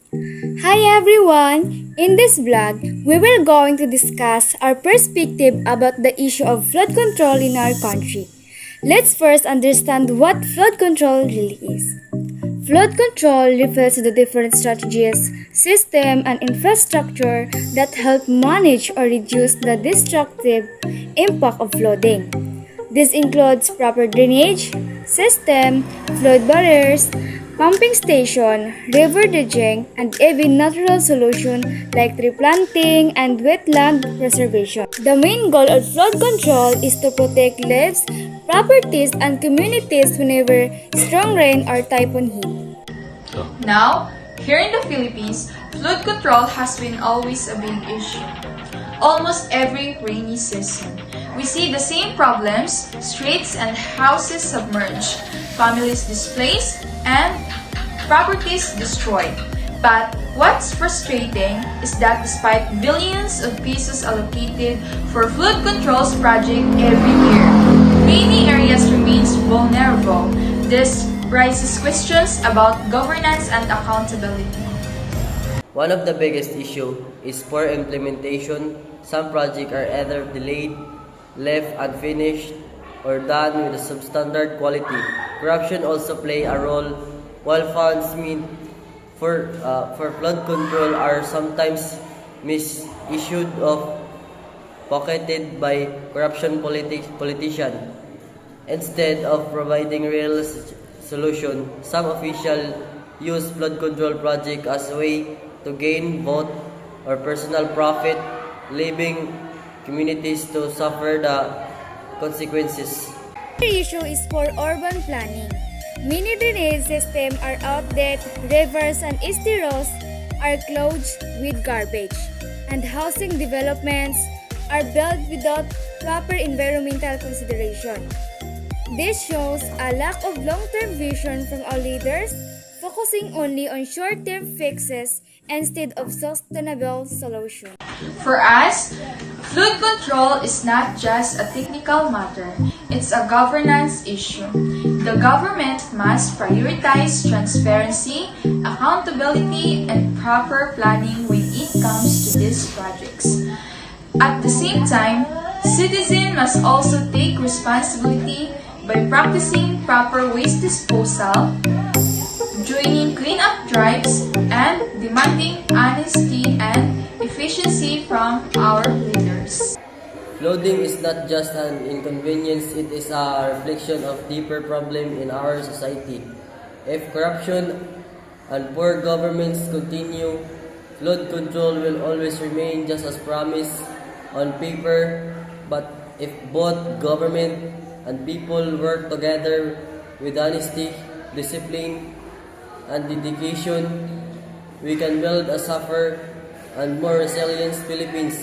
Hi everyone! In this vlog, we will going to discuss our perspective about the issue of flood control in our country. Let's first understand what flood control really is. Flood control refers to the different strategies, system, and infrastructure that help manage or reduce the destructive impact of flooding. This includes proper drainage system, flood barriers, pumping station, river dredging, and even natural solution like tree planting and wetland preservation. The main goal of flood control is to protect lives, properties, and communities whenever strong rain or typhoon hit. Now, here in the Philippines, flood control has been always a big issue. Almost every rainy season, we see the same problems: streets and houses submerged, families displaced, and properties destroyed. But what's frustrating is that despite billions of pesos allocated for flood controls project every year, many areas remains vulnerable. This raises questions about governance and accountability. One of the biggest issue is poor implementation. Some projects are either delayed, left unfinished, or done with a substandard quality. Corruption also play a role, while funds meant for flood control are sometimes misissued or pocketed by corruption politicians. Instead of providing real solution, some officials use flood control project as a way to gain vote or personal profit, leaving communities to suffer the consequences. Another issue is for urban planning. Many drainage systems are outdated, rivers and estuaries are clogged with garbage, and housing developments are built without proper environmental consideration. This shows a lack of long-term vision from our leaders, focusing only on short-term fixes instead of sustainable solutions. For us, flood control is not just a technical matter, it's a governance issue. The government must prioritize transparency, accountability, and proper planning when it comes to these projects. At the same time, citizens must also take responsibility by practicing proper waste disposal, joining cleanup drives, and demanding honesty and efficiency from our leaders. Flooding is not just an inconvenience, it is a reflection of deeper problem in our society. If corruption and poor governments continue, flood control will always remain just as promised on paper, but if both government and people work together with honesty, discipline, and dedication, we can build a safer and more resilient Philippines.